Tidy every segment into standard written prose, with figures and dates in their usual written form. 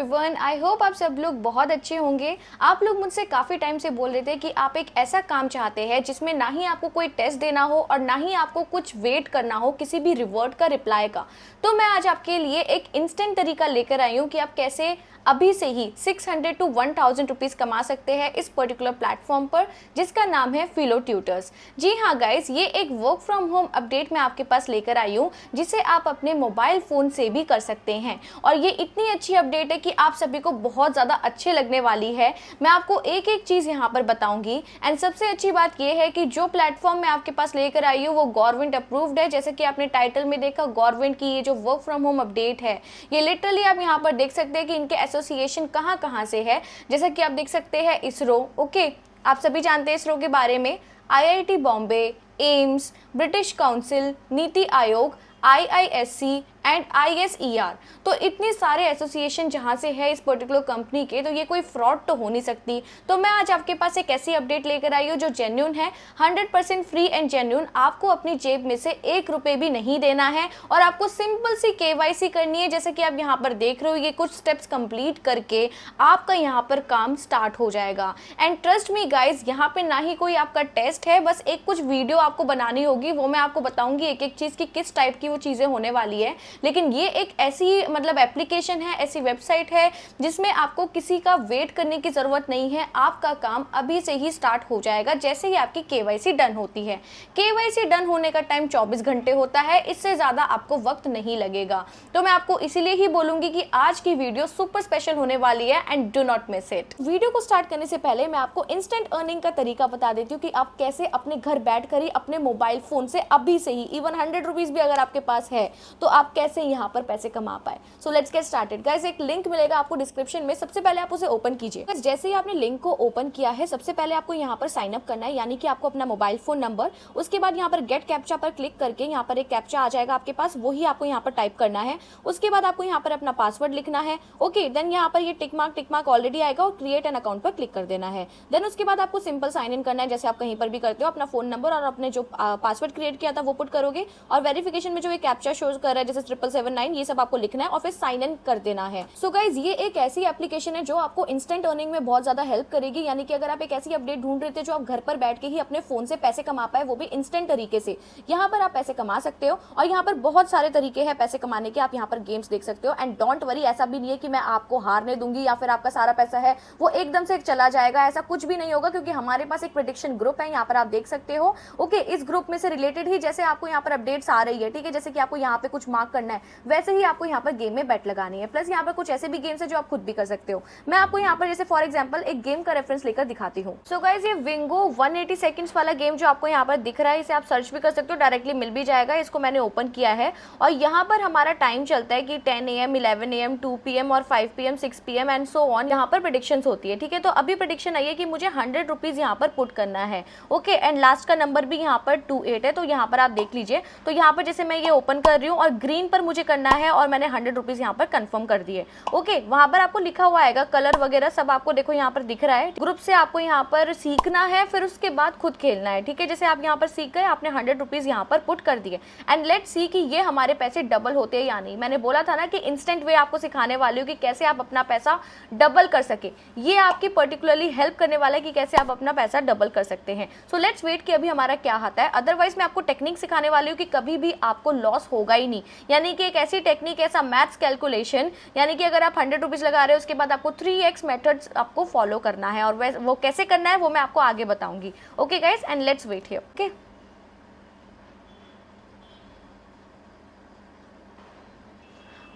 Everyone, I hope आप सब लोग बहुत अच्छे होंगे। आप लोग मुझसे काफ़ी टाइम से बोल रहे थे कि आप एक ऐसा काम चाहते हैं जिसमें ना ही आपको कोई टेस्ट देना हो और ना ही आपको कुछ वेट करना हो किसी भी रिवॉर्ड का, रिप्लाई का। तो मैं आज आपके लिए एक इंस्टेंट तरीका लेकर आई हूँ कि आप कैसे अभी से ही 600 to 1000 रुपीज़ कमा सकते हैं इस पर्टिकुलर प्लेटफॉर्म पर, जिसका नाम है फिलो ट्यूटर्स। जी हाँ गाइस, ये एक वर्क फ्रॉम होम अपडेट मैं आपके पास लेकर आई हूँ जिसे आप अपने मोबाइल फ़ोन से भी कर सकते हैं। और ये इतनी अच्छी अपडेट है कि आप सभी को बहुत ज़्यादा अच्छे लगने वाली है। मैं आपको एक एक चीज़ यहाँ पर बताऊँगी। एंड सबसे अच्छी बात यह है कि जो प्लेटफॉर्म मैं आपके पास लेकर आई हूँ वो गवर्नमेंट अप्रूव्ड है। जैसे कि आपने टाइटल में देखा, गवर्नमेंट की ये जो वर्क फ्रॉम होम अपडेट है, ये लिटरली आप यहाँ पर देख सकते हैं कि इनके एसोसिएशन कहाँ कहाँ से है। जैसा कि आप देख सकते हैं इसरो, ओके, आप सभी जानते हैं इसरो के बारे में, IIT Bombay, AIIMS, British council, NITI Aayog, IISC and ISER। तो इतने सारे एसोसिएशन जहाँ से है इस पर्टिकुलर कंपनी के, तो ये कोई फ्रॉड तो हो नहीं सकती। तो मैं आज आपके पास एक ऐसी अपडेट लेकर आई हूँ जो जेन्युइन है, 100% फ्री एंड जेन्युइन। आपको अपनी जेब में से 1 रुपये भी नहीं देना है और आपको सिंपल सी KYC करनी है। जैसे कि आप यहाँ पर देख रहे हो, ये कुछ स्टेप्स कंप्लीट करके आपका यहाँ पर काम स्टार्ट हो जाएगा। एंड ट्रस्ट मी गाइज, यहाँ पे ना ही कोई आपका टेस्ट है, बस एक कुछ वीडियो आपको बनानी होगी, वो मैं आपको बताऊंगी एक एक चीज़ की किस टाइप की वो चीज़ें होने वाली है। लेकिन ये एक ऐसी मतलब एप्लीकेशन है, ऐसी वेबसाइट है जिसमें आपको किसी का वेट करने की ज़रूरत नहीं है। आपका काम अभी से ही स्टार्ट हो जाएगा जैसे ही आपकी KYC डन होती है। KYC डन होने का टाइम 24 घंटे होता है, इससे ज़्यादा आपको वक्त नहीं लगेगा। तो मैं आपको इसीलिए ही बोलूँगी कि आज की वीडियो सुपर स्पेशल होने वाली है and do not miss it. Video को स्टार्ट करने से पहले मैं आपको इंस्टेंट अर्निंग का तरीका बता देती हूँ कि आप कैसे अपने घर बैठ कर ही अपने मोबाइल फ़ोन से अभी से ही, इवन 100 रुपीज़ भी अगर आपके पास है तो आप कैसे यहाँ पर पैसे कमा पाए। So let's get started guys. एक लिंक मिलेगा आपको डिस्क्रिप्शन में, सबसे पहले आप उसे ओपन कीजिए। जैसे ही आपने लिंक को ओपन किया है, सबसे पहले आपको यहाँ पर साइन अप करना है, यानी कि आपको अपना मोबाइल फोन नंबर, उसके बाद यहाँ पर गेट कैप्चा पर क्लिक करके यहाँ पर एक कैप्चा आ जाएगा आपके पास, वही आपको यहाँ पर टाइप करना है। उसके बाद आपको यहाँ पर अपना पासवर्ड लिखना है, ओके। देन यहाँ पर ये टिक मार्क ऑलरेडी आएगा और क्रिएट एन अकाउंट पर क्लिक कर देना है। देन उसके बाद आपको सिंपल साइन इन करना है, जैसे आप कहीं पर भी करते हो। अपना फोन नंबर और अपने जो पासवर्ड क्रिएट किया था वो पुट करोगे और वेरिफिकेशन में जो एक कैप्चा शोज कर रहा है जैसे 777 ये सब आपको लिखना है और फिर साइन इन कर देना है। सो गाइज, ये एक ऐसी एप्लीकेशन है जो आपको इंस्टेंट अर्निंग में बहुत ज्यादा हेल्प करेगी। यानी कि अगर आप एक ऐसी अपडेट ढूंढ रहे थे जो आप घर पर बैठ के ही अपने फोन से पैसे कमा पाए, वो भी इंस्टेंट तरीके से, यहाँ पर आप पैसे कमा सकते हो। और यहाँ पर बहुत सारे तरीके हैं पैसे कमाने के। आप यहाँ पर गेम्स देख सकते हो। एंड डोंट वरी, ऐसा भी नहीं है कि मैं आपको हारने दूंगी या फिर आपका सारा पैसा है वो एकदम से चला जाएगा, ऐसा कुछ भी नहीं होगा, क्योंकि हमारे पास एक प्रेडिक्शन ग्रुप है, यहाँ पर आप देख सकते हो, ओके। इस ग्रुप में से रिलेटेड ही जैसे आपको यहाँ पर अपडेट्स आ रही है, ठीक है, जैसे कि आपको यहाँ पे कुछ मार्क करना है, वैसे ही आपको यहाँ पर गेम में बैट लगानी है। प्लस यहाँ पर कुछ ऐसे भी गेम्स है जो आप खुद भी कर सकते हो। मैं आपको यहाँ पर जैसे फॉर एग्जांपल एक गेम का रेफरेंस लेकर दिखाती हूँ। सो गाइस, ये विंगो 180 सेकंड्स वाला गेम जो आपको यहाँ पर दिख रहा है, इसे आप सर्च भी कर सकते हो, डायरेक्टली मिल भी जाएगा। इसको मैंने ओपन किया है और यहाँ पर हमारा टाइम चलता है कि 10 AM, 11 AM, 2 PM और 5 PM, 6 PM and so on. यहाँ पर प्रेडिक्शंस होती है, ठीक है। तो अभी प्रेडिक्शन आई है कि मुझे 100 रुपीज़ यहाँ पर पुट करना है, ओके। एंड लास्ट का नंबर भी यहाँ पर 28 है, तो यहाँ पर आप देख लीजिए। तो यहाँ पर जैसे मैं ये ओपन कर रही हूँ और ग्रीन पर मुझे करना है और मैंने 100 रुपीज़ यहाँ पर कंफर्म कर दिए, ओके। वहाँ पर आपको लिखा हुआ आएगा, कलर वगैरह सब आपको देखो यहाँ पर दिख रहा है। ग्रुप से आपको यहाँ पर सीखना है, फिर उसके बाद खुद खेलना है, ठीक है। जैसे आप यहाँ पर सीख गए, आपने 100 रुपीज़ यहाँ पर पुट कर दिए। एंड लेट्स सी कि ये हमारे पैसे डबल होते हैं या नहीं। मैंने बोला था ना कि इंस्टेंट वे आपको सिखाने वाली हूँ कि कैसे आप अपना पैसा डबल कर सके। ये आपकी पर्टिकुलरली हेल्प करने वाला है कि कैसे आप अपना पैसा डबल कर सकते हैं। सो लेट्स वेट कि अभी हमारा क्या आता है। अदरवाइज मैं आपको टेक्निक सिखाने वाली हूँ कि कभी भी आपको लॉस होगा ही नहीं। यानी कि एक ऐसी टेक्निक, ऐसा मैथ्स कैलकुलेशन, यानी कि अगर आप 100 रुपीज़ लगा रहे हो, उसके बाद आपको 3x मेथड्स आपको फॉलो करना है और वो कैसे करना है वो मैं आपको आगे बताऊंगी, okay guys. And let's wait here, okay.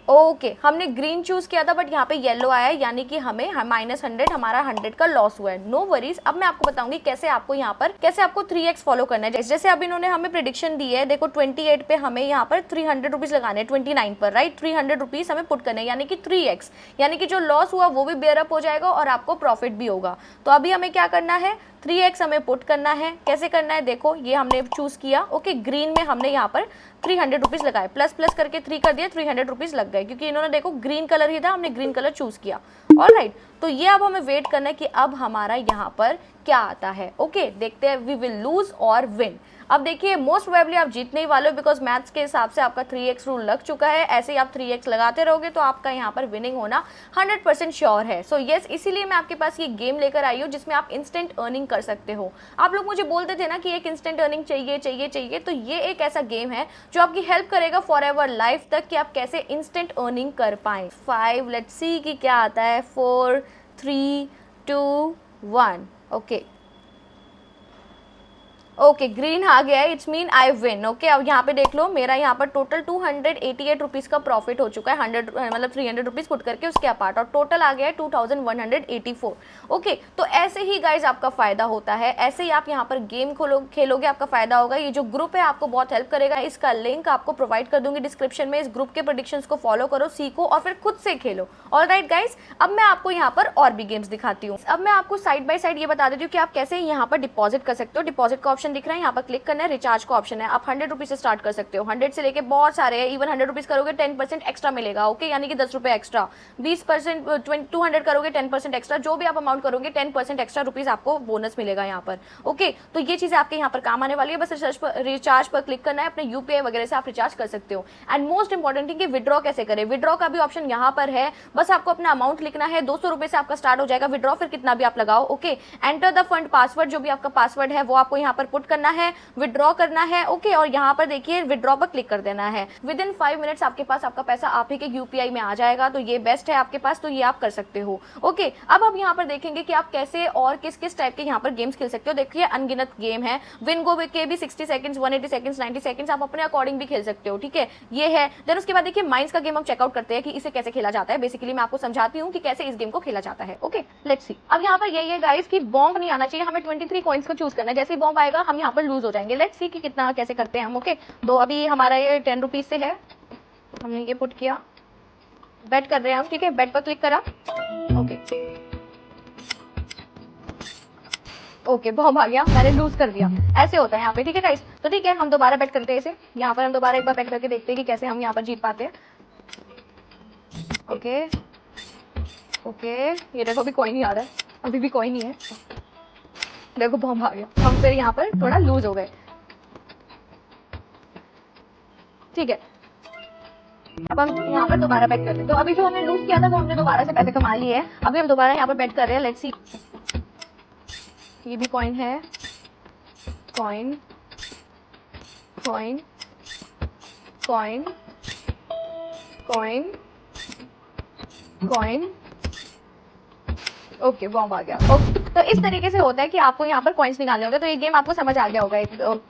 Okay, हमने ग्रीन चूज किया था बट यहाँ पे येलो आया है, यानी कि हमें -100 हमारा 100 का लॉस हुआ है। नो वरीज, अब मैं आपको बताऊंगी कैसे आपको यहाँ पर कैसे आपको 3x फॉलो करना है। जैसे अब इन्होंने हमें प्रेडिक्शन दी है, देखो 28 पे हमें यहाँ पर 300 रुपीज़ लगाने हैं, 29 पर, राइट। 300 रुपीज़ हमें पुट करने हैं, यानी कि 3x, यानी कि जो लॉस हुआ वो भी बेयर अप हो जाएगा और आपको प्रॉफिट भी होगा। तो अभी हमें क्या करना है, 3x हमें पुट करना है। कैसे करना है, देखो ये हमने चूज किया, ओके। ग्रीन में हमने यहाँ पर 300 रुपीज़ लगाए, प्लस प्लस करके 3 कर दिया, 300 रुपीज़ लग गए, क्योंकि इन्होंने देखो ग्रीन कलर ही था, हमने ग्रीन कलर चूज किया, ऑलराइट। तो ये अब हमें वेट करना है कि अब हमारा यहाँ पर क्या आता है। ओके, देखते हैं वी विल लूज और विन। अब देखिए मोस्ट प्रोबेबली आप जीतने ही वाले हो, बिकॉज मैथ्स के हिसाब से आपका 3x रूल लग चुका है। ऐसे ही आप 3x लगाते रहोगे तो आपका यहाँ पर विनिंग होना 100% श्योर है। सो यस, इसीलिए मैं आपके पास ये गेम लेकर आई हूँ जिसमें आप इंस्टेंट अर्निंग कर सकते हो। आप लोग मुझे बोलते थे ना कि एक इंस्टेंट अर्निंग चाहिए चाहिए चाहिए, तो ये एक ऐसा गेम है जो आपकी हेल्प करेगा फॉर एवर लाइफ तक कि आप कैसे इंस्टेंट अर्निंग कर पाए। 5, लेट्स सी कि क्या आता है। 4, 3, 2, 1। ओके, ग्रीन आ गया है, it's mean I win. Okay, अब यहाँ पे देख लो मेरा यहाँ पर टोटल 288 रुपीज़ का प्रॉफिट हो चुका है, 100 मतलब 300 रुपीज़ पुट करके उसके अपार्ट, और टोटल आ गया है 2184। ओके, तो ऐसे ही गाइज आपका फायदा होता है, ऐसे ही आप यहाँ पर गेम खेलोगे आपका फायदा होगा। ये जो ग्रुप है आपको बहुत हेल्प करेगा, इसका लिंक आपको प्रोवाइड कर दूंगी डिस्क्रिप्शन में। इस ग्रुप के प्रेडिक्शंस को फॉलो करो, सीखो और फिर खुद से खेलो। ऑलराइट गाइज, अब मैं आपको यहाँ पर और भी गेम्स दिखाती हूँ। अब मैं आपको साइड बाय साइड ये बता देती हूँ कि आप कैसे यहाँ पर डिपॉजिट कर सकते हो। डिपॉजिट का ऑप्शन दिख रहा है, यहाँ पर क्लिक करना है। रिचार्ज का ऑप्शन है, आप 100 रुपीज से स्टार्ट कर सकते हो। 100 से लेके बहुत सारे हैं, इवन 100 रुपीज करोगे 10% एक्स्ट्रा मिलेगा। ओके, यानी कि 10 रुपए एक्स्ट्रा। 20% 200 करोगे 10% एक्स्ट्रा, जो भी आप अमाउंट करोगे 10% एक्स्ट्रा रुपीज आपको बोनस मिलेगा यहाँ पर। ओके, तो ये चीजें आपके यहाँ पर काम आने वाली है। बस रिचार्ज पर क्लिक करना है, अपने यूपीआई वगैरह से आप रिचार्ज कर सकते हो। एंड मोस्ट इंपॉर्टेंट थिंग कि विड्रॉ कैसे करें, विड्रॉ का भी ऑप्शन यहाँ पर है। बस आपको अपना अमाउंट लिखना है, 200 रुपए से आपका स्टार्ट हो जाएगा विड्रॉ, फिर कितना भी आप लगाओ। Okay, enter the fund password, जो भी आपका पासवर्ड है वो आपको यहाँ पर पुट करना है, विड्रॉ करना है। ओके, और यहाँ पर देखिए विड्रॉ पर क्लिक कर देना है। विद इन 5 मिनट्स आपके पास आपका पैसा आप ही के यूपीआई में आ जाएगा। तो ये बेस्ट है आपके पास, तो ये आप कर सकते हो। ओके, अब आप यहाँ पर देखेंगे कि आप कैसे और किस किस टाइप के यहाँ पर गेम्स खेल सकते हो। देखिए अनगिनत गेम है, विन गो के भी 60 सेकंड्स, 180 सेकंड्स, 90 सेकंड्स, आप अपने अकॉर्डिंग भी खेल सकते हो। ठीक है, ये है। देन उसके बाद देखिए माइंड्स का गेम हम चेकआउट करते हैं कि इसे कैसे खेला जाता है। बेसिकली मैं आपको समझाती हूँ कि कैसे इस गेम को खेला जाता है। Okay, let's see. अब यहाँ पर यही है गाइस कि बॉम्ब नहीं आना चाहिए, हमें 23 कॉइन्स को चूज करना है। जैसे ही बॉम्ब आएगा हम यहाँ पर लूज हो जाएंगे। लेट्स सी कि कितना कैसे करते हैं हम। ओके, तो अभी हमारा ये 10 रुपीज से है, हमने ये पुट किया, बेट कर रहे हैं हम। ठीक है, बेट पर क्लिक करा। ओके, बॉम्ब आ गया, मैंने लूज कर दिया। ऐसे होता है यहाँ पे। ठीक है गाइस, तो ठीक है हम दोबारा बेट करते हैं इसे। यहाँ पर हम दोबारा एक बार बेट करके देखते हैं कि कैसे हम यहाँ पर जीत पाते हैं। ओके ओके, ये देखो अभी कोई नहीं आ रहा है, अभी भी कोई नहीं है। देखो बॉम्ब आ गया, हम फिर यहाँ पर थोड़ा लूज हो गए। ठीक है, अब हम यहाँ पर दोबारा बेट करते हैं। तो अभी जो हमने लूज किया था तो हमने दोबारा से पैसे कमा लिए हैं। अभी हम दोबारा यहाँ पर बेट कर रहे हैं। लेट्स सी, ये भी कॉइन है, coin coin coin coin coin. Okay, bomb आ गया। ओके, तो इस तरीके से होता है कि आपको यहाँ पर कॉइन्स निकालने होंगे। तो ये गेम आपको समझ आ गया होगा,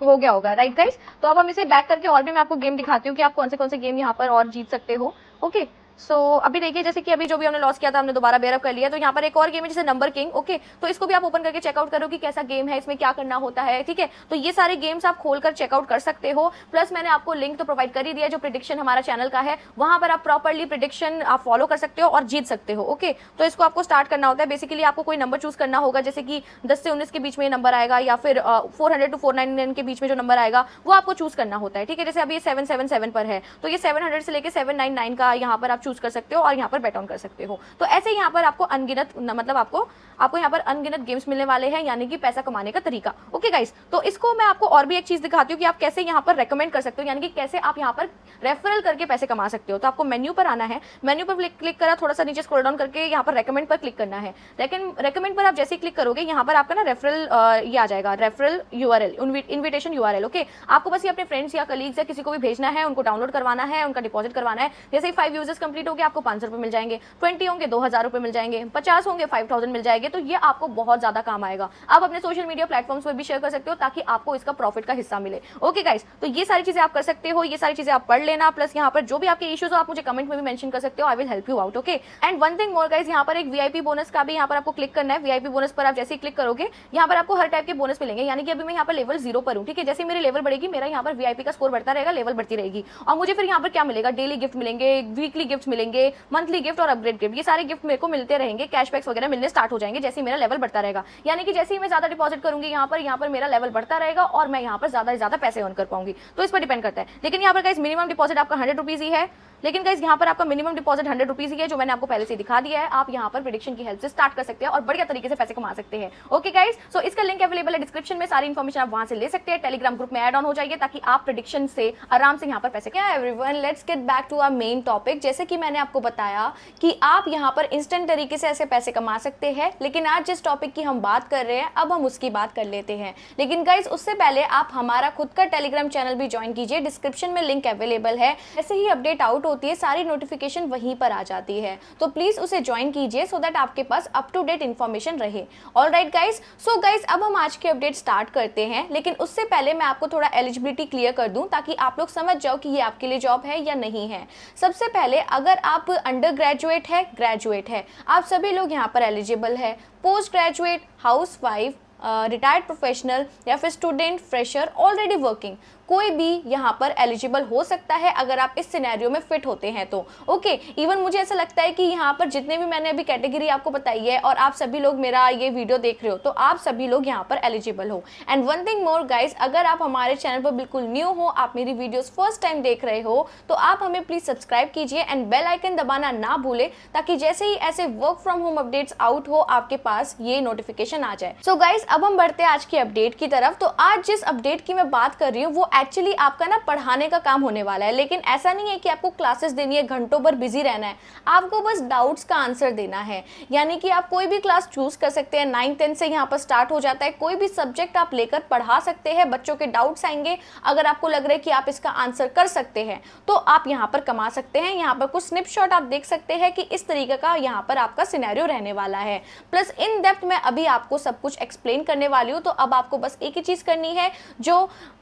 हो गया होगा। राइट गाइस, तो अब हम इसे बैक करके और भी मैं आपको गेम दिखाती हूँ कि आप कौन से गेम यहाँ पर और जीत सकते हो। ओके, सो अभी देखिए जैसे कि अभी जो भी हमने लॉस किया था हमने दोबारा बेयरअप कर लिया। तो यहाँ पर एक और गेम है जैसे नंबर किंग। ओके, तो इसको भी आप ओपन करके चेकआउट करो कि कैसा गेम है, इसमें क्या करना होता है। ठीक है, तो ये सारे गेम्स आप खोलकर चेकआउट कर सकते हो। प्लस मैंने आपको लिंक तो प्रोवाइड कर ही दिया, जो प्रेडिक्शन हमारा चैनल का है वहां पर आप प्रॉपरली प्रेडिक्शन आप फॉलो कर सकते हो और जीत सकते हो। ओके, तो इसको आपको स्टार्ट करना होता है। बेसिकली आपको कोई नंबर चूज करना होगा, जैसे कि 10 से 19 के बीच में नंबर आएगा, या फिर 400 to 499 के बीच में जो नंबर आएगा वो आपको चूज करना होता है। ठीक है, जैसे अभी 777 पर है तो ये 700 से लेकर 799 का यहाँ पर आप चूज कर सकते हो और यहाँ पर बेट ऑन कर सकते हो। तो ऐसे यहाँ पर आपको अनगिनत मतलब आपको यहाँ पर अनगिनत गेम्स मिलने वाले हैं, यानी कि पैसा कमाने का तरीका। ओके गाइस, तो इसको मैं आपको और भी एक चीज दिखाती हूँ कि आप कैसे यहाँ पर रेकमेंड कर सकते हो, यानी कि कैसे आप यहाँ पर रेफरल करके पैसे कमा सकते हो। तो आपको मेन्यू पर आना है, मेन्यू पर क्लिक करा, थोड़ा सा नीचे स्क्रॉल डाउन करके यहाँ पर रेकमेंड पर क्लिक करना है। रेकमेंड पर आप जैसे ही क्लिक करोगे यहाँ पर आपका ना रेफरल ये आ जाएगा, referral URL, invitation URL. Okay, आपको बस ये अपने फ्रेंड्स या कलीग्स या किसी को भी भेजना है, उनको डाउनलोड करवाना है, उनका डिपॉजिट करवाना है। जैसे ही 5 यूजर्स कंप्लीट हो गए आपको 500 रुपए मिल जाएंगे, 20 होंगे 2000 रुपए मिल जाएंगे, 50 होंगे 5000 मिल जाएंगे। तो ये आपको बहुत ज्यादा काम आएगा। आप अपने सोशल मीडिया प्लेटफॉर्म्स पर भी शेयर कर सकते हो ताकि आपको इसका प्रॉफिट का हिस्सा मिले। ओके गाइस, तो ये सारी चीजें आप कर सकते हो, ये सारी चीजें आप पढ़ लेना। प्लस यहाँ पर जो भी आपके इश्यूज हो आप मुझे कमेंट में भी मेंशन कर सकते हो, आई will help you out. Okay, and one thing more guys, यहाँ पर एक वीआईपी बोनस का भी यहाँ पर आपको क्लिक करना है। वीआईपी बोनस पर आप जैसे ही क्लिक करोगे यहाँ पर आपको हर टाइप के बोनस मिलेंगे, यानी कि अभी मैं यहाँ पर लेवल 0 पर हूँ। ठीक है, जैसे मेरी लेवल बढ़ेगी मेरा यहाँ पर वीआईपी का स्कोर बढ़ता रहेगा, लेवल बढ़ती रहेगी। और मुझे फिर यहाँ पर क्या मिलेगा, डेली गिफ्ट मिलेंगे, वीकली गिफ्ट मिलेंगे, मंथली गिफ्ट और अपग्रेड गिफ्ट, ये सारे गिफ्ट मेरे को मिलते रहेंगे। कैशबैक्स वगैरह मिलने स्टार्ट हो जाएंगे जैसे मेरा लेवल बढ़ता रहेगा, यानी कि जैसे ही मैं ज्यादा डिपॉजिट करूंगी यहाँ पर मेरा लेवल बढ़ता रहेगा और मैं यहाँ पर ज्यादा से ज्यादा पैसे अर्न कर पाऊंगी। तो इस पर डिपेंड करता है। लेकिन यहाँ पर गाइस मिनिमम डिपॉजिट आपका 100 रुपीज ही है। लेकिन गाइस यहाँ पर आपका मिनिमम डिपॉजिट 100 रुपीज ही है, जो मैंने आपको पहले से दिखा दिया है। आप यहाँ पर प्रेडिक्शन की हेल्प से स्टार्ट कर सकते हैं और बढ़िया तरीके से पैसे कमा सकते हैं। ओके गाइस, सो इसका लिंक अवेलेबल है डिस्क्रिप्शन में, सारी इन्फॉर्मेशन आप वहां से ले सकते हैं। टेलीग्राम ग्रुप में ऐड ऑन हो जाइए ताकि आप प्रेडिक्शन से आराम से यहाँ पर पैसे। क्या everyone, let's get back to our main topic. जैसे कि मैंने आपको बताया कि आप यहाँ पर इंस्टेंट तरीके से ऐसे पैसे कमा सकते हैं, लेकिन आज जिस टॉपिक की हम बात कर रहे हैं अब हम उसकी बात कर लेते हैं। लेकिन गाइस उससे पहले आप हमारा खुद का टेलीग्राम चैनल भी ज्वाइन कीजिए, डिस्क्रिप्शन में लिंक अवेलेबल है। ऐसे ही अपडेट आउट होती है सारी नोटिफिकेशन वहीं पर आ जाती है, तो प्लीज उसे ज्वाइन कीजिए सो दैट आपके पास अप टू डेट इन्फॉर्मेशन रहे। ऑलराइट गाइस, सो गाइस अब हम आज के अपडेट स्टार्ट करते हैं, लेकिन उससे पहले मैं आपको थोड़ा एलिजिबिलिटी क्लियर कर दूं ताकि आप लोग समझ जाओ कि ये आपके लिए जॉब है या नहीं है। सबसे पहले अगर आप अंडर ग्रेजुएट है, ग्रेजुएट है, आप सभी लोग यहाँ पर एलिजिबल है। Post graduate, house wife, retired professional या फिर स्टूडेंट, फ्रेशर, ऑलरेडी वर्किंग, कोई भी यहाँ पर एलिजिबल हो सकता है अगर आप इस सिनेरियो में फिट होते हैं तो। ओके, इवन मुझे ऐसा लगता है कि यहाँ पर जितने भी मैंने अभी कैटेगरी आपको बताई है और आप सभी लोग मेरा ये वीडियो देख रहे हो तो आप सभी लोग यहाँ पर एलिजिबल हो। And one thing more guys, अगर आप हमारे चैनल पर बिल्कुल न्यू हो, आप मेरी वीडियोस फर्स्ट टाइम देख रहे हो, तो आप हमें प्लीज सब्सक्राइब कीजिए एंड बेल आइकन दबाना ना भूले ताकि जैसे ही ऐसे work from home updates out हो आपके पास ये नोटिफिकेशन आ जाए। सो गाइस अब हम बढ़ते हैं आज की अपडेट की तरफ। तो आज जिस अपडेट की मैं बात कर रही हूँ वो एक्चुअली आपका ना पढ़ाने का काम होने वाला है, लेकिन ऐसा नहीं है कि आपको क्लासेस देनी है, घंटों भर बिजी रहना है। आपको बस डाउट्स का आंसर देना है, यानी कि आप कोई भी क्लास चूज कर सकते हैं। 9-10 से यहाँ पर स्टार्ट हो जाता है, कोई भी सब्जेक्ट आप लेकर पढ़ा सकते हैं। बच्चों के डाउट्स आएंगे, अगर आपको लग रहा है कि आप इसका आंसर कर सकते हैं तो आप यहाँ पर कमा सकते हैं। यहाँ पर कुछ स्नैपशॉट आप देख सकते हैं कि इस तरीके का यहाँ पर आपका सिनेरियो रहने वाला है। प्लस इन डेप्थ में अभी आपको सब कुछ एक्सप्लेन करने वाली हूँ। तो अब आपको बस एक ही चीज करनी है,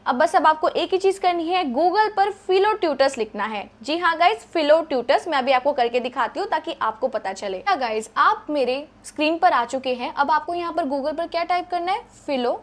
अब आपको एक ही चीज करनी है, गूगल पर फिलो ट्यूटर्स लिखना है। जी हाँ गाइज, फिलो ट्यूटर्स मैं अभी आपको करके दिखाती हूँ ताकि आपको पता चले। गाइज आप मेरे स्क्रीन पर आ चुके हैं, अब आपको यहाँ पर गूगल पर क्या टाइप करना है, फिलो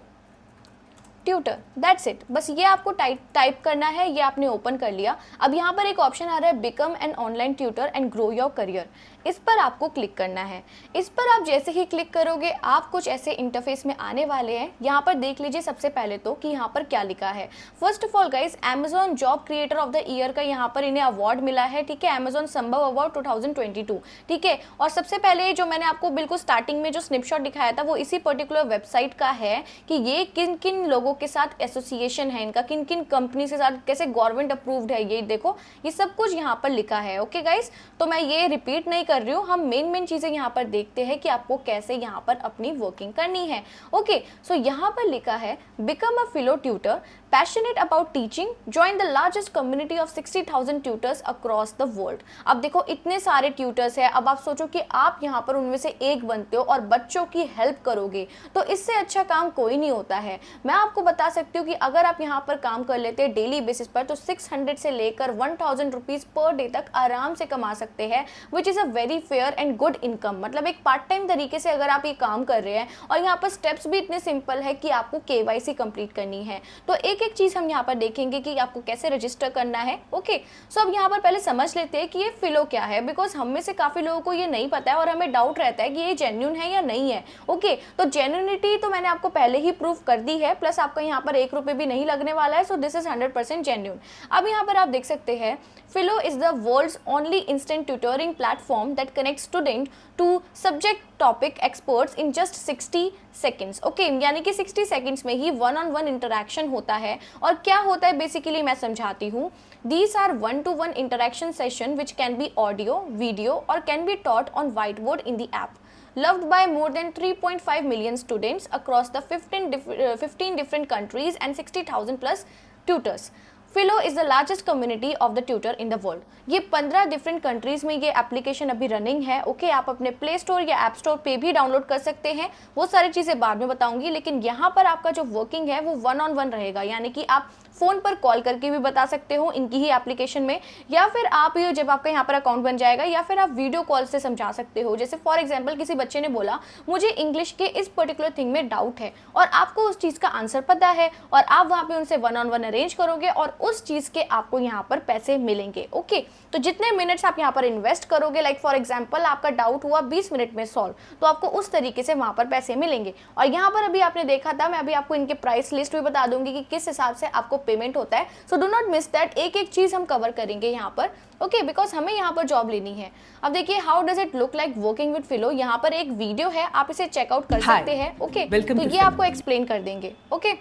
ट्यूटर, दैट्स इट। बस ये आपको टाइप करना है, ये आपने ओपन कर लिया। अब यहाँ पर एक ऑप्शन आ रहा है, become an online tutor and grow your career, इस पर आपको क्लिक करना है। इस पर आप जैसे ही क्लिक करोगे आप कुछ ऐसे इंटरफेस में आने वाले हैं। यहाँ पर देख लीजिए सबसे पहले तो कि यहाँ पर क्या लिखा है। First of all guys, Amazon job creator of the year का यहाँ पर इन्हें अवार्ड मिला है, ठीक है, Amazon संभव अवार्ड 2022, ठीक है। और सबसे पहले जो मैंने आपको बिल्कुल स्टार्टिंग में जो स्नैपशॉट दिखाया था वो इसी पर्टिकुलर वेबसाइट का है कि ये किन किन लोगों के साथ एसोसिएशन है इनका, किन किन कंपनी के साथ, कैसे गवर्नमेंट अप्रूव्ड है, ये देखो ये सब कुछ यहाँ पर लिखा है। ओके गाइस, तो मैं ये रिपीट नहीं कर रही हूँ, हम मेन चीजें यहाँ पर देखते हैं कि आपको कैसे यहाँ पर अपनी वर्किंग करनी है। ओके, सो यहाँ पर लिखा है, become a Filo tutor, passionate about teaching, join the largest community of 60,000 tutors across the world. अब देखो इतने सारे ट्यूटर्स हैं, अब आप सोचो कि आप यहाँ पर उनमें से एक बनते हो और बच्चों की हेल्प करोगे, तो इससे अच्छा काम कोई नहीं होता है। मैं आपको बता सकती हूँ कि अगर आप यहाँ पर काम कर लेते हैं डेली बेसिस पर तो 600 से लेकर 1000 रुपीज पर डे तक आराम से कमा सकते हैं, which is a very fair and good income. मतलब एक पार्ट टाइम तरीके से अगर आप ये काम कर रहे हैं, और यहाँ पर स्टेप्स भी इतने सिंपल है कि आपको KYC कंप्लीट करनी है। तो एक चीज हम यहाँ पर देखेंगे कि आपको कैसे रजिस्टर करना है। ओके, सो अब यहाँ पर पहले समझ लेते हैं कि ये फिलो क्या है, बिकॉज हम में से काफी लोगों को ये नहीं पता है और हमें डाउट रहता है कि ये जेन्युइन है या नहीं है। ओके, तो जेन्युइनिटी तो मैंने आपको पहले ही प्रूव कर दी है, प्लस आपका यहाँ पर 1 रुपए भी नहीं लगने वाला है, सो दिस इज 100% जेन्युइन। अब यहाँ पर आप देख सकते हैं, Filo is the world's only instant tutoring platform that connect student to subject topic experts in just 60 seconds. Okay, यानी कि 60 सेकेंड्स में ही 1-on-1 इंटरेक्शन होता है। और क्या होता है बेसिकली मैं समझाती हूँ। These are 1-to-1 interaction session which can be audio, video or can be taught on whiteboard in the app. Loved by more than 3.5 million students across the 15 different countries and 60,000 plus tutors. Filo is the largest community of the tutor in the world. ये 15 different countries में ये application अभी running है। Okay, आप अपने play store या app store पे भी डाउनलोड कर सकते हैं, वो सारी चीज़ें बाद में बताऊंगी। लेकिन यहाँ पर आपका जो वर्किंग है वो 1-on-1 रहेगा, यानी कि आप फ़ोन पर कॉल करके भी बता सकते हो इनकी ही एप्लीकेशन में, या फिर आप ये जब आपका यहाँ पर अकाउंट बन जाएगा, या फिर आप वीडियो कॉल से समझा सकते हो। जैसे फॉर एग्जाम्पल किसी बच्चे ने बोला मुझे इंग्लिश के इस पर्टिकुलर थिंग में डाउट है और आपको उस चीज़ का आंसर पता है, और आप वहाँ पे उनसे 1-on-1 अरेंज करोगे और उस चीज़ के आपको यहाँ पर पैसे मिलेंगे। ओके, तो जितने मिनट्स आप यहाँ पर इन्वेस्ट करोगे, लाइक फॉर एग्जाम्पल आपका डाउट हुआ 20 मिनट में सॉल्व, तो आपको उस तरीके से वहाँ पर पैसे मिलेंगे। और यहाँ पर अभी आपने देखा था, मैं अभी आपको इनके प्राइस लिस्ट भी बता दूंगी कि किस हिसाब से आपको पेमेंट होता है। सो डू नॉट मिस दैट, एक एक चीज़ हम कवर करेंगे यहाँ पर, ओके, बिकॉज हमें यहाँ पर जॉब लेनी है। अब देखिए how does it look like working with Filo, यहाँ पर एक वीडियो है, आप इसे चेकआउट कर सकते हैं, ओके, तो ये आपको एक्सप्लेन कर देंगे, ओके।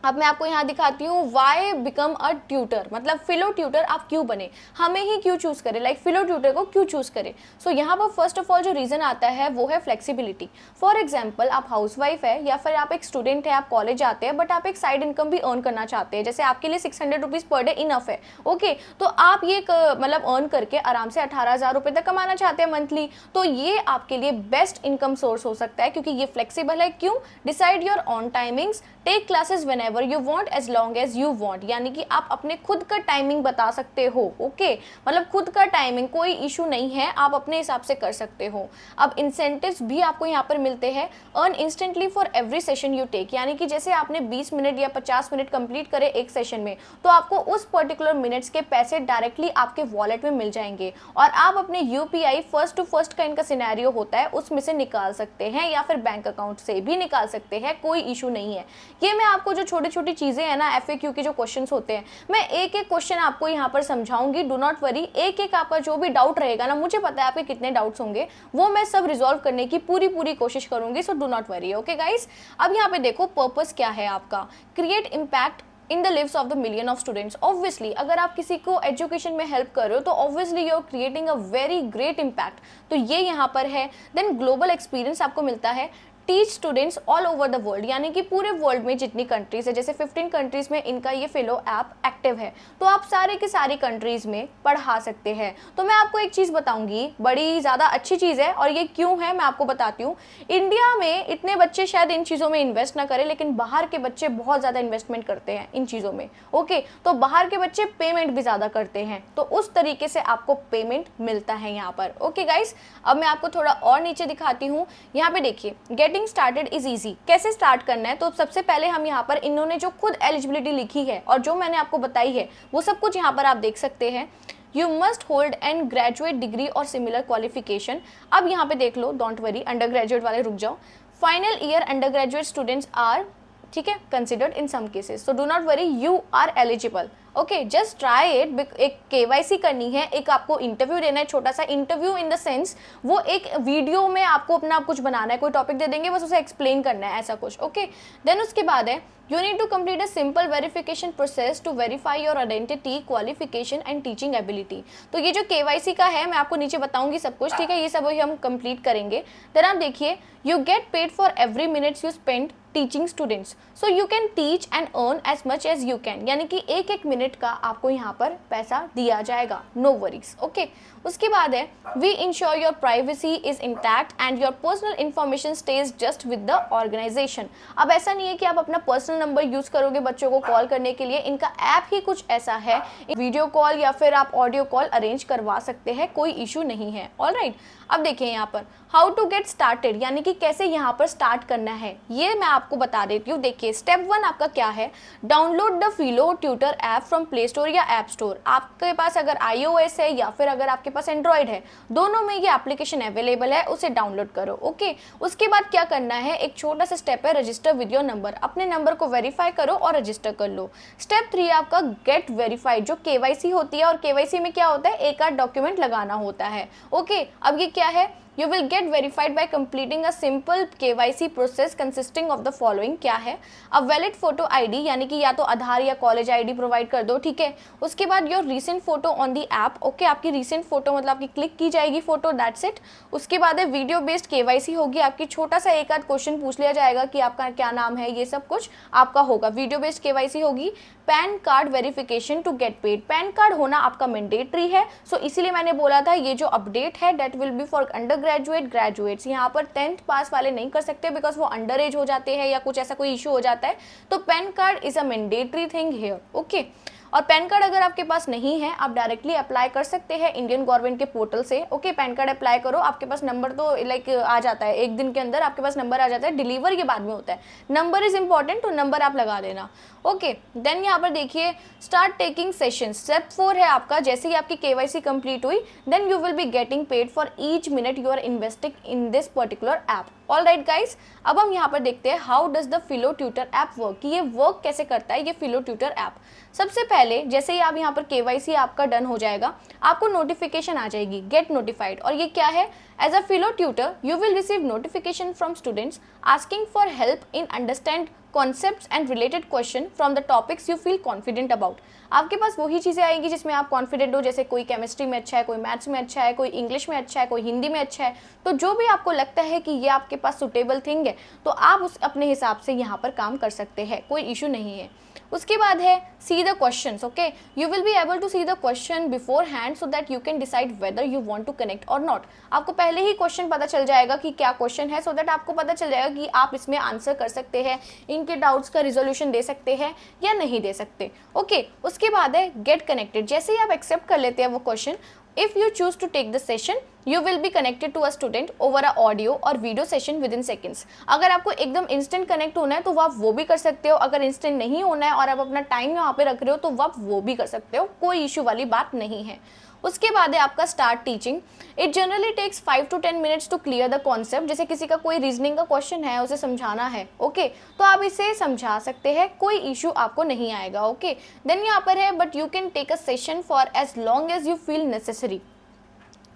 अब मैं आपको यहाँ दिखाती हूँ वाई बिकम अ ट्यूटर, मतलब फिलो ट्यूटर आप क्यों बने, हमें ही क्यों चूज करें, लाइक फिलो ट्यूटर को क्यों चूज करें। सो यहाँ पर फर्स्ट ऑफ ऑल जो रीजन आता है वो है फ्लेक्सिबिलिटी। फॉर एग्जाम्पल आप हाउसवाइफ है या फिर आप एक स्टूडेंट है, आप कॉलेज जाते हैं बट आप एक साइड इनकम भी अर्न करना चाहते हैं, जैसे आपके लिए 600 रुपीज पर डे इनफ है, ओके, तो आप ये मतलब अर्न करके आराम से 18,000 रुपए तक कमाना चाहते हैं मंथली, तो ये आपके लिए बेस्ट इनकम सोर्स हो सकता है, क्योंकि ये फ्लेक्सिबल है। क्यों? Decide your own timings, take classes whenever you want as long as you want, यानी कि आप अपने खुद का टाइमिंग बता सकते हो, ओके, मतलब खुद का टाइमिंग कोई इशू नहीं है, आप अपने हिसाब से कर सकते हो। अब इंसेंटिव्स भी आपको यहाँ पर मिलते हैं, earn instantly for every session you take, यानी कि जैसे आपने 20 मिनट या 50 मिनट कंप्लीट करे एक सेशन में, तो आपको उस पर्टिकुलर मिनट्स के पैसे डायरेक्टली आपके वॉलेट में मिल जाएंगे और आप अपने यूपीआई फर्स्ट टू फर्स्ट का इनका सिनेरियो होता है उसमें से निकाल सकते हैं या फिर बैंक अकाउंट से भी निकाल सकते हैं, कोई इशू नहीं है। ये मैं आपको जो छोटी छोटी चीजें हैं ना, एफएक्यू के जो क्वेश्चंस होते हैं, मैं एक एक क्वेश्चन आपको यहाँ पर समझाऊंगी, डू नॉट वरी, एक एक आपका जो भी डाउट रहेगा ना, मुझे पता है आपके कितने डाउट्स होंगे, वो मैं सब रिजॉल्व करने की पूरी कोशिश करूंगी, सो do not worry, okay guys. अब यहाँ पे देखो पर्पस क्या है आपका, create impact in the leaves of the million of students. Obviously अगर आप किसी को एजुकेशन में हेल्प कर रहे हो तो obviously you are creating a very great impact, तो ये यहाँ पर है। देन ग्लोबल एक्सपीरियंस आपको मिलता है, teach students all over the world, यानी कि पूरे वर्ल्ड में जितनी कंट्रीज है, जैसे 15 कंट्रीज में इनका ये फिलो ऐप एक्टिव है, तो आप सारे के सारी कंट्रीज में पढ़ा सकते हैं। तो मैं आपको एक चीज़ बताऊंगी, बड़ी ज़्यादा अच्छी चीज़ है, और ये क्यों है मैं आपको बताती हूँ। इंडिया में इतने बच्चे शायद इन चीज़ों में इन्वेस्ट ना करें, लेकिन बाहर के बच्चे बहुत ज़्यादा इन्वेस्टमेंट करते हैं इन चीज़ों में, ओके, तो बाहर के बच्चे पेमेंट भी ज़्यादा करते हैं, तो उस तरीके से आपको पेमेंट मिलता है यहाँ पर, ओके गाइस। अब मैं आपको थोड़ा और नीचे दिखाती हूँ, यहाँ पे देखिए गेटिंग स्टार्टेड इज इजी, कैसे स्टार्ट करना है। तो सबसे पहले हम यहाँ पर इन्होंने जो खुद एलिजिबिलिटी लिखी है और जो मैंने आपको बताई है वो सब कुछ यहाँ पर आप देख सकते हैं। You must hold an graduate degree और सिमिलर क्वालिफिकेशन। अब यहाँ पे देख लो, डोंट वरी, अंडर ग्रेजुएट वाले रुक जाओ। Final year under graduate students are, ठीक है, considered in some cases, so do not worry, you are eligible, okay, just try it. एक केवाईसी करनी है, एक आपको इंटरव्यू देना है, छोटा सा इंटरव्यू इन द सेंस वो एक वीडियो में आपको अपना कुछ बनाना है, कोई टॉपिक दे देंगे बस उसे एक्सप्लेन करना है, ऐसा कुछ, ओके। देन उसके बाद है you need to complete a simple verification process to verify your identity, qualification and teaching ability. तो ये जो केवाईसी का है मैं आपको नीचे बताऊंगी सब कुछ, ठीक है, ये सब वही हम कंप्लीट करेंगे। देन आप देखिए, you get paid for every minutes you spend teaching students, so you can teach and earn as much as you can, यानी कि एक एक मिनट का आपको यहाँ पर पैसा दिया जाएगा, नो वरीज, ओके। उसके बाद है we ensure your privacy is intact and your personal information stays just with the organisation. अब ऐसा नहीं है कि आप अपना पर्सनल नंबर यूज करोगे बच्चों को कॉल करने के लिए, इनका ऐप ही कुछ ऐसा है, वीडियो कॉल या फिर आप ऑडियो कॉल अरेंज करवा सकते हैं, कोई इशू नहीं है, ऑलराइट। अब देखिए यहाँ पर हाउ टू गेट स्टार्टेड, यानी कि कैसे यहाँ पर स्टार्ट करना है, ये मैं आपको बता देती हूँ। देखिए स्टेप 1 आपका क्या है, download the Filo tutor app from play store या ऐप स्टोर। आपके पास अगर iOS है या फिर अगर आपके पास एंड्रॉइड है, दोनों में ये एप्लीकेशन अवेलेबल है, उसे डाउनलोड करो, ओके। उसके बाद क्या करना है, एक छोटा सा स्टेप है, रजिस्टर विद योर नंबर, अपने नंबर को वेरीफाई करो और रजिस्टर कर लो। स्टेप 3 आपका गेट वेरीफाइड, जो केवाईसी होती है, और केवाईसी में क्या होता है, एक आध डॉक्यूमेंट लगाना होता है, ओके। अब ये क्या है, You will get verified by completing a simple KYC process consisting of the following, क्या है, a valid photo ID, यानी कि या तो आधार या कॉलेज आईडी प्रोवाइड कर दो, ठीक है। उसके बाद your recent photo on the app, okay, आपकी रीसेंट फोटो मतलब आपकी क्लिक की जाएगी फोटो, दैट्स इट। उसके बाद है वीडियो बेस्ड KYC होगी आपकी, छोटा सा एक आध क्वेश्चन पूछ लिया जाएगा कि आपका क्या नाम है, ये सब कुछ आपका होगा, वीडियो बेस्ड KYC होगी। PAN card verification to get paid, PAN card होना आपका मैंडेटरी है, सो इसीलिए मैंने बोला था ये जो अपडेट है that will be for under graduates. यहाँ पर 10th पास वाले नहीं कर सकते बिकॉज वो अंडर एज हो जाते हैं या कुछ ऐसा कोई इशू हो जाता है, तो pan card is a mandatory thing here, okay. और पैन कार्ड अगर आपके पास नहीं है, आप डायरेक्टली अप्लाई कर सकते हैं इंडियन गवर्नमेंट के पोर्टल से। ओके, पैन कार्ड अप्लाई करो, आपके पास नंबर तो लाइक आ जाता है, एक दिन के अंदर आपके पास नंबर आ जाता है, डिलीवर के बाद में होता है। नंबर इज इंपॉर्टेंट, तो नंबर आप लगा देना। ओके, देन यहाँ पर देखिए स्टार्ट टेकिंग सेशन, स्टेप 4 है आपका, जैसे ही आपकी केवाईसी कंप्लीट हुई then you will be getting paid for each minute you are investing in this particular app. All right guys, अब हम यहाँ पर देखते हैं how does the Filo tutor app work, कि ये वर्क कैसे करता है ये फिलो ट्यूटर ऐप। सबसे पहले जैसे ही आप यहाँ पर केवाईसी आपका डन हो जाएगा, आपको नोटिफिकेशन आ जाएगी गेट नोटिफाइड, और ये क्या है, as a Filo tutor you will receive notification from students asking for help in understand concepts and related question from the topics you feel confident about. आपके पास वही चीज़ें आएंगी जिसमें आप कॉन्फिडेंट हो, जैसे कोई केमिस्ट्री में अच्छा है, कोई मैथ्स में अच्छा है, कोई इंग्लिश में अच्छा है, कोई हिंदी में अच्छा है, तो जो भी आपको लगता है कि ये आपके पास सुटेबल थिंग है तो आप उस अपने हिसाब से यहाँ पर काम कर सकते हैं, कोई इशू नहीं है। उसके बाद है see the questions. Okay, you will be able to see the question before hand so that you can decide whether you want to connect or not. आपको पहले ही क्वेश्चन पता चल जाएगा कि क्या क्वेश्चन है, सो दैट आपको पता चल जाएगा कि आप इसमें आंसर कर सकते हैं, इनके डाउट्स का रिजोल्यूशन दे सकते हैं या नहीं दे सकते। ओके, उसके बाद है गेट कनेक्टेड, जैसे ही आप एक्सेप्ट कर लेते हैं वो question, if you choose to take the session you will be connected to a student over a audio or video session within seconds। अगर आपको एकदम इंस्टेंट कनेक्ट होना है तो आप वो भी कर सकते हो, अगर इंस्टेंट नहीं होना है और आप अपना टाइम यहाँ पे रख रहे हो तो आप वो भी कर सकते हो, कोई इशू वाली बात नहीं है। उसके बाद है आपका start teaching. It generally takes 5 to 10 minutes to clear the concept. जैसे किसी का कोई रीजनिंग का क्वेश्चन है, उसे समझाना है, ओके, तो आप इसे समझा सकते हैं, कोई इशू आपको नहीं आएगा। ओके, देन यहाँ पर है but you can take a session for as long as you feel necessary.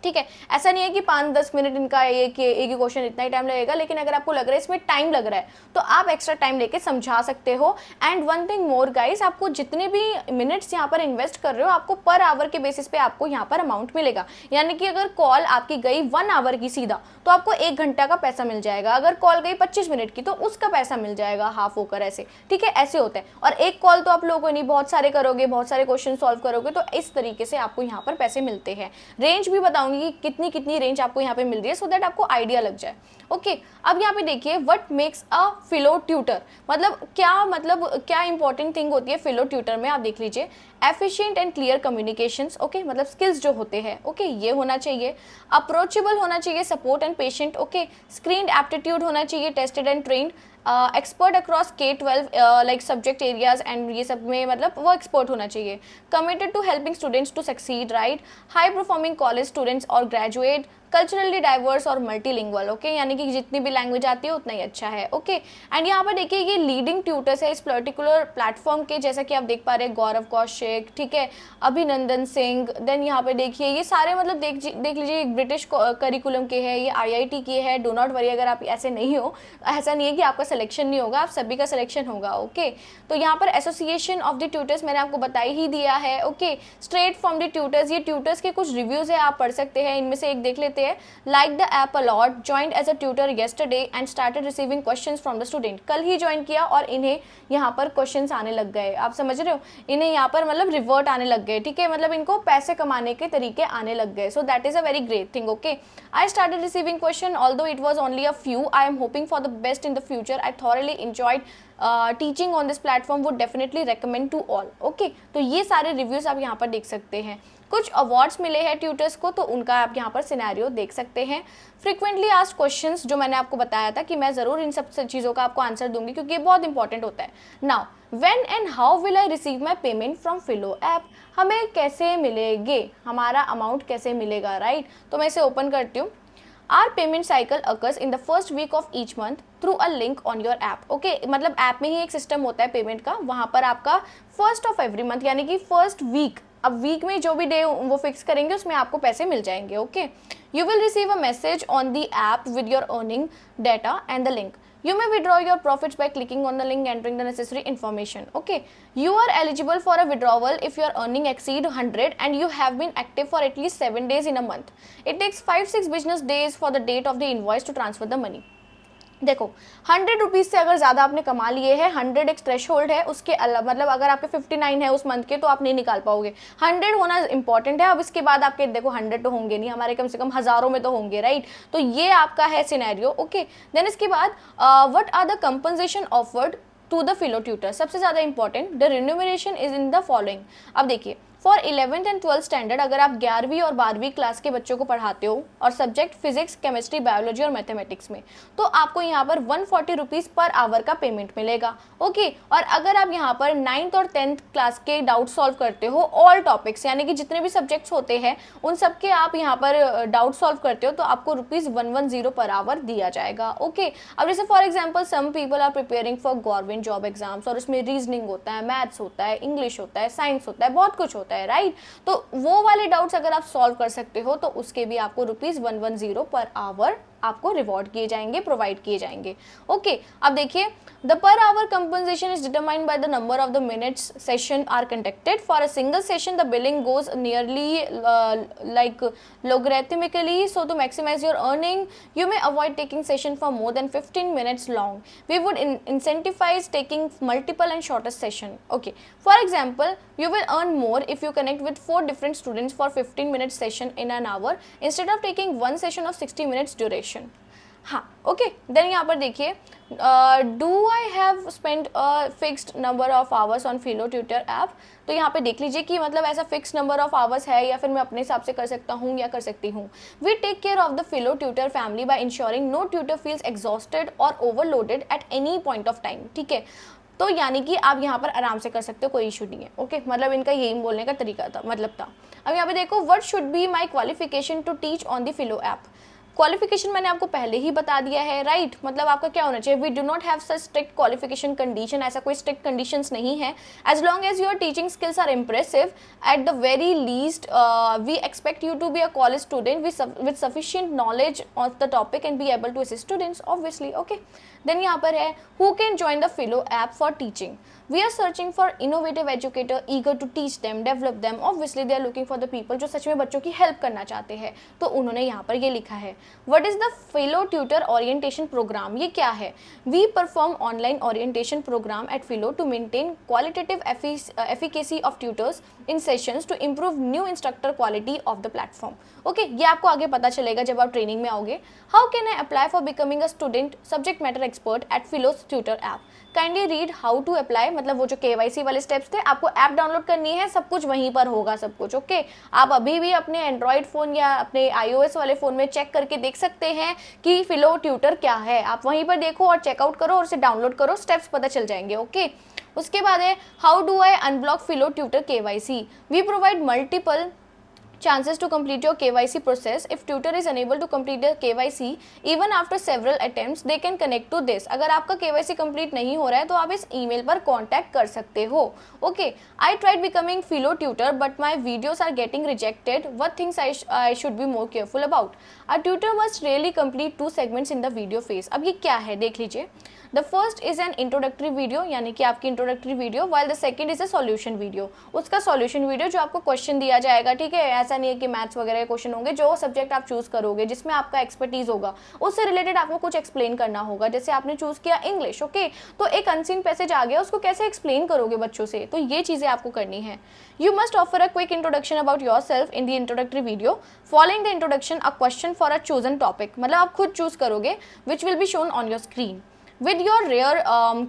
ठीक है, ऐसा नहीं है कि 5-10 मिनट इनका एक ही क्वेश्चन इतना ही टाइम लगेगा, लेकिन अगर आपको लग रहा है इसमें टाइम लग रहा है तो आप एक्स्ट्रा टाइम लेके समझा सकते हो। And one thing more guys, आपको जितने भी मिनट्स यहाँ पर इन्वेस्ट कर रहे हो आपको पर आवर के बेसिस पे आपको यहाँ पर अमाउंट मिलेगा। यानी कि अगर कॉल आपकी गई 1 आवर की सीधा तो आपको 1 घंटा का पैसा मिल जाएगा, अगर कॉल गई 25 मिनट की तो उसका पैसा मिल जाएगा हाफ होकर, ऐसे। ठीक है, ऐसे होता है। और एक कॉल तो आप लोगों को नहीं, बहुत सारे करोगे, बहुत सारे क्वेश्चन सॉल्व करोगे, तो इस तरीके से आपको यहाँ पर पैसे मिलते हैं। रेंज भी बताऊंगी कि कितनी कितनी रेंज आपको यहाँ पे मिल रही है, सो दैट आपको आइडिया लग जाए। ओके, अब यहाँ पे देखिए what makes a Filo tutor, मतलब क्या इंपॉर्टेंट थिंग होती है फिलो ट्यूटर में, आप देख लीजिए। Efficient and clear communications, okay, मतलब स्किल्स जो होते हैं, ओके, ये होना चाहिए। अप्रोचेबल होना चाहिए, support and patient, okay, screen aptitude होना चाहिए, tested and trained, expert across K-12 like subject areas and ये सब में, मतलब वो एक्सपर्ट होना चाहिए। Committed to helping students to succeed, right, high performing college students और ग्रेजुएट, कल्चरली डाइवर्स और मल्टीलिंगुअल, ओके, यानी कि जितनी भी लैंग्वेज आती है उतना ही अच्छा है। ओके, एंड यहाँ पर देखिए ये लीडिंग ट्यूटर्स है इस पर्टिकुलर प्लेटफॉर्म के, जैसा कि आप देख पा रहे हैं, गौरव कौशिक, ठीक है, अभिनंदन सिंह, देन यहाँ पे देखिए ये सारे, मतलब देख लीजिए ब्रिटिश करिकुलम के हैं, ये IIT के है। डो नॉट वरी, अगर आप ऐसे नहीं हो, ऐसा नहीं है कि आपका सिलेक्शन नहीं होगा, आप सभी का सिलेक्शन होगा। ओके, तो यहाँ पर एसोसिएशन ऑफ द ट्यूटर्स मैंने आपको बता ही दिया है। Okay, straight from the tutors, ये ट्यूटर्स के कुछ रिव्यूज है, आप पढ़ सकते हैं, इनमें से एक देख लेते हैं। Like the app a lot, joined as a tutor yesterday and started receiving questions from the student. कल ही ज्वाइन किया और इन्हें यहाँ पर क्वेश्चंस आने लग गए, आप समझ रहे हो, इन्हें यहाँ पर मतलब रिवर्ट आने लग गए। ठीक है, मतलब इनको पैसे कमाने के तरीके आने लग गए, so that is a very great thing. Okay, I started receiving question although it was only a few, I am hoping for the best in the future, I thoroughly enjoyed teaching on this platform, would definitely recommend to all. Okay, तो ये सारे reviews आप यहाँ पर देख सकते हैं। कुछ अवार्ड्स मिले हैं ट्यूटर्स को, तो उनका आप यहाँ पर सिनेरियो देख सकते हैं। फ्रीक्वेंटली आस्क्ड क्वेश्चंस, जो मैंने आपको बताया था कि मैं ज़रूर इन सब चीज़ों का आपको आंसर दूंगी क्योंकि ये बहुत इंपॉर्टेंट होता है। Now when and how will I receive my payment from फिलो app, हमें कैसे मिलेंगे, हमारा अमाउंट कैसे मिलेगा, राइट। तो मैं इसे ओपन करती हूँ। Our payment cycle occurs in the first week of each month through a link on your app. Okay, मतलब ऐप में ही एक सिस्टम होता है पेमेंट का, वहाँ पर आपका फर्स्ट ऑफ एवरी मंथ यानी कि फर्स्ट वीक, अब वीक में जो भी डे वो फिक्स करेंगे उसमें आपको पैसे मिल जाएंगे। Okay, you will receive a message on the app with your earning data and the link. You may withdraw your profits by clicking on the link, entering the necessary information. Okay, you are eligible for a withdrawal if your earning exceed 100 and you have been active for at least 7 days in a month. It takes 5-6 business days for the date of the invoice to transfer the money. देखो 100 rupees से अगर ज़्यादा आपने कमा लिए है, 100 एक thresh hold है, उसके अलावा मतलब अगर आपके 59 है उस मंथ के तो आप नहीं निकाल पाओगे, 100 होना इंपॉर्टेंट है। अब इसके बाद आपके देखो 100 तो होंगे नहीं, हमारे कम से कम हज़ारों में तो होंगे, राइट। तो ये आपका है सिनेरियो। ओके, देन इसके बाद what are the compensation offered to the Filo tutor. सबसे ज़्यादा important, the remuneration is in the following. अब देखिए, for 11th and 12th standard अगर आप 11वीं और 12वीं क्लास के बच्चों को पढ़ाते हो और सब्जेक्ट फिजिक्स, केमिस्ट्री, बायोलॉजी और मैथमेटिक्स में, तो आपको यहाँ पर 140 रुपीज़ पर आवर का पेमेंट मिलेगा। ओके, और अगर आप यहाँ पर 9th और 10th क्लास के डाउट सॉल्व करते हो, ऑल टॉपिक्स यानी कि जितने भी सब्जेक्ट्स होते हैं उन सब के आप यहाँ पर डाउट सॉल्व करते हो, तो आपको ₹110 पर आवर दिया जाएगा। ओके, अब जैसे for example some people are preparing for government job exams और उसमें रीजनिंग होता है, मैथ्स होता है, इंग्लिश होता है, साइंस होता है, बहुत कुछ होता है, राइट। तो वो वाले डाउट्स अगर आप सॉल्व कर सकते हो तो उसके भी आपको ₹110 पर आवर आपको रिवॉर्ड किए जाएंगे, प्रोवाइड किए जाएंगे। ओके, अब देखिए, the per hour compensation is determined by the number of the minutes session are conducted. For a single session the billing goes nearly like logarithmically, so to maximize your earning you may avoid taking session for more than 15 minutes long. We would incentivize taking multiple and shorter session. Okay, for example, you will earn more if you connect with 4 different students for 15 minutes session in an hour instead of taking one session of 60 minutes duration. हाँ, okay, then यहाँ पर देखिए, do I have spend fixed number of hours on Filo tutor app. तो यहाँ पे देख लीजिए कि मतलब ऐसा फिक्स नंबर ऑफ आवर्स है या फिर मैं अपने हिसाब से कर सकता हूँ या कर सकती हूँ। We take care of the Filo tutor family by ensuring no tutor feels exhausted और overloaded at any point of time. ठीक है, तो यानी कि आप यहाँ पर आराम से कर सकते हो, कोई इशू नहीं है। ओके, मतलब इनका यही बोलने का तरीका था, मतलब था। अब यहाँ पे देखो, what should be my qualification to teach on the Filo app. Qualification मैंने आपको पहले ही बता दिया है, राइट। मतलब आपका क्या होना चाहिए, we do not have such strict qualification condition, ऐसा कोई स्ट्रिक्ट कंडीशंस नहीं है। As long as your teaching skills are impressive, at the very least we expect you to be a college student with sufficient knowledge of the topic and be able to assist students obviously. Okay, then यहाँ पर है, who can join the Filo app for teaching. We are searching for innovative educator eager to teach them, develop them. Obviously they are looking for the people जो सच में बच्चों की help करना चाहते हैं, तो उन्होंने यहाँ पर ये लिखा है। What is the Filo tutor orientation programme, ये क्या है। We perform online orientation programme at Filo to maintain qualitative efficacy of tutors in sessions to improve new instructor quality of the platform. Okay, ये आपको आगे पता चलेगा जब आप ट्रेनिंग में आओगे। How can I apply for becoming a student subject matter expert at Filo's tutor app. Kindly read how to apply, मतलब वो जो KYC वाले स्टेप्स थे, आपको ऐप डाउनलोड करनी है, सब कुछ वहीं पर होगा सब कुछ। ओके, आप अभी भी अपने एंड्रॉयड फ़ोन या अपने iOS वाले फ़ोन में चेक करके देख सकते हैं कि फिलो ट्यूटर क्या है। आप वहीं पर देखो और चेकआउट करो और उसे डाउनलोड करो, स्टेप्स पता चल जाएंगे। ओके, उसके बाद है, how do I unblock Filo tutor KYC। We provide multiple chances to complete your KYC process. If tutor is unable to complete the KYC even after several attempts, they can connect to this. अगर आपका KYC complete नहीं हो रहा है तो आप इस email पर कांटेक्ट कर सकते हो। Okay, I tried becoming philo tutor but my videos are getting rejected. What things I should be more careful about? A tutor must really complete 2 segments in the video phase. अब ये क्या है देख लीजिए। The first is an introductory video, यानी कि आपकी introductory video, while the second is a solution video. उसका solution video जो आपको क्वेश्चन दिया जाएगा, ठीक है, ऐसा नहीं है कि मैथ्स वगैरह के क्वेश्चन होंगे, जो सब्जेक्ट आप चूज करोगे जिसमें आपका एक्सपर्टीज होगा उससे रिलेटेड आपको कुछ एक्सप्लेन करना होगा। जैसे आपने चूज किया इंग्लिश, ओके, तो एक अनसीन पैसेज आ गया, उसको कैसे एक्सप्लेन करोगे बच्चों से, तो ये चीजें आपको करनी है। You must offer a quick introduction about your self in the introductory video. Following the introduction a question for a chosen topic, मतलब आप खुद चूज करोगे, which will be shown on your screen. With your rear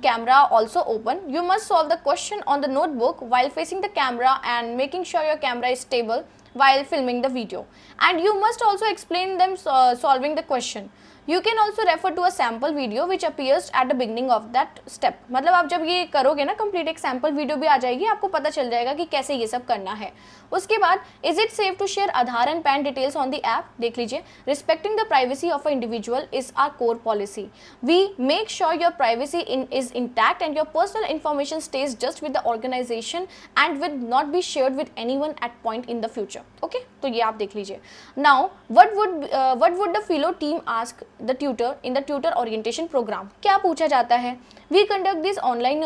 camera also open, you must solve the question on the notebook while facing the camera and making sure your camera is stable while filming the video. And you must also explain them solving the question. You can also refer to a sample video which appears at the beginning of that step. मतलब आप जब ये करोगे ना complete, एक sample video भी आ जाएगी, आपको पता चल जाएगा कि कैसे ये सब करना है। उसके बाद, is it safe to share Aadhaar and PAN details on the app, देख लीजिए। Respecting the privacy of a individual is our core policy. We make sure your privacy is intact and your personal information stays just with the organisation and with not be shared with anyone at point in the future. Okay, तो ये आप देख लीजिए। Now what would the Filo team ask the tutor in the tutor orientation program? क्या पूछा जाता है? We conduct this online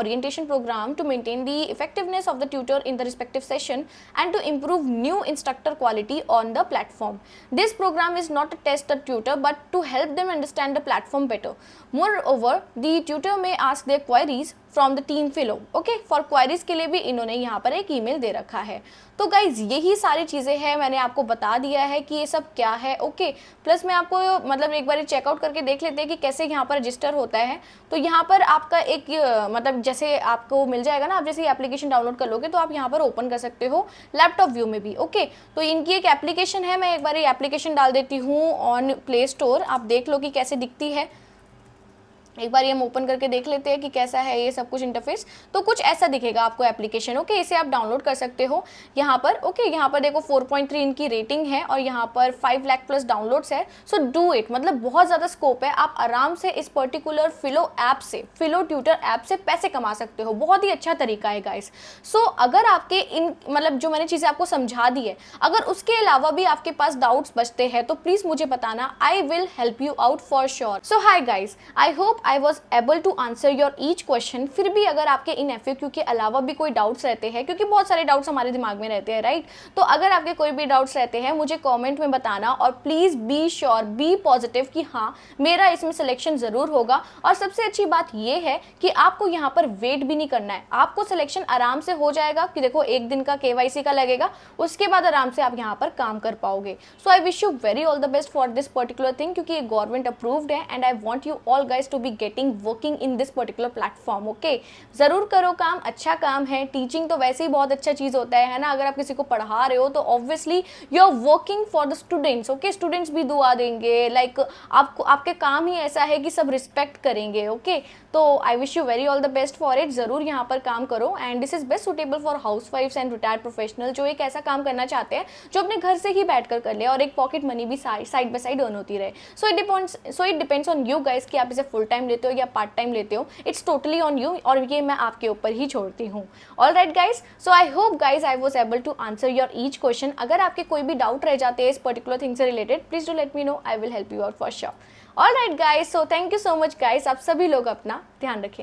orientation program to maintain the effectiveness of the tutor in the respective session and to improve new instructor quality on the platform. This program is not to test the tutor but to help them understand the platform better. Moreover, the tutor may ask their queries from the team Filo. Okay, for queries के लिए भी इन्होंने यहाँ पर एक email दे रखा है। तो गाइज यही सारी चीज़ें हैं, मैंने आपको बता दिया है कि ये सब क्या है। ओके, प्लस मैं आपको मतलब एक बार चेकआउट करके देख लेते हैं कि कैसे यहाँ पर रजिस्टर होता है। तो यहाँ पर आपका एक मतलब जैसे आपको मिल जाएगा ना, आप जैसे एप्लीकेशन डाउनलोड कर लोगे तो आप यहाँ पर ओपन कर सकते हो लैपटॉप व्यू में भी। ओके, तो इनकी एक एप्लीकेशन है, मैं एक बार ये एप्लीकेशन डाल देती हूँ ऑन प्ले स्टोर, आप देख लो कि कैसे दिखती है। एक बार ये हम ओपन करके देख लेते हैं कि कैसा है ये सब कुछ इंटरफेस। तो कुछ ऐसा दिखेगा आपको एप्लीकेशन। ओके, इसे आप डाउनलोड कर सकते हो यहाँ पर। ओके, यहाँ पर देखो 4.3 इनकी रेटिंग है और यहाँ पर 5 लाख प्लस डाउनलोड्स है। सो डू इट, मतलब बहुत ज़्यादा स्कोप है। आप आराम से इस पर्टिकुलर फिलो ऐप से, फिलो ट्यूटर ऐप से पैसे कमा सकते हो। बहुत ही अच्छा तरीका है गाइस। सो अगर आपके इन मतलब जो मैंने चीज़ें आपको समझा दी है, अगर उसके अलावा भी आपके पास डाउट्स बचते हैं तो प्लीज़ मुझे बताना, आई will help you out for sure. So high guys, I hope I was able to answer your each question। फिर भी अगर आपके इन FAQ के अलावा भी कोई डाउट्स रहते हैं, क्योंकि बहुत सारे डाउट्स हमारे दिमाग में रहते हैं राइट, तो अगर आपके कोई भी डाउट्स रहते हैं मुझे कमेंट में बताना। और please be sure, be positive कि हाँ मेरा इसमें सिलेक्शन ज़रूर होगा। और सबसे अच्छी बात यह है कि आपको यहाँ पर वेट भी नहीं करना है, आपको सिलेक्शन आराम से हो जाएगा। कि देखो एक दिन का KYC का लगेगा, उसके बाद आराम से आप यहाँ पर काम कर पाओगे। So I wish you very all the best for this particular thing, क्योंकि ये गवर्नमेंट अप्रूव्ड है and I want you all guys to be getting working in this particular platform. Okay, जरूर करो काम, अच्छा काम है। टीचिंग तो वैसे ही बहुत अच्छा चीज होता है ना। अगर आप किसी को पढ़ा रहे हो तो obviously you are working for the students. Okay, students भी दुआ देंगे, लाइक आपको आपके काम ही ऐसा है कि सब रिस्पेक्ट करेंगे। ओके, तो I wish you very all the best for it. जरूर यहाँ पर काम करो and this is best suitable for हाउस वाइफ्स एंड रिटायर्ड प्रोफेशनल, जो एक ऐसा काम करना चाहते हैं जो अपने घर से ही बैठकर कर ले और एक पॉकेट मनी भी साइड बाय साइड अर्न होती रहे। So it depends on you guys कि आप इसे फुल टाइम लेते हो या पार्ट टाइम लेते हो। इट्स टोटली ऑन यू, और ये मैं आपके ऊपर ही छोड़ती हूँ। All right guys, so I hope guys I was able to answer your each question. अगर आपके कोई भी डाउट रह जाते हैं इस पर्टिकुलर थिंग से related, please do let me know, I will help you out for sure. All right guys, so thank you so much guys, आप सभी लोग अपना ध्यान रखें।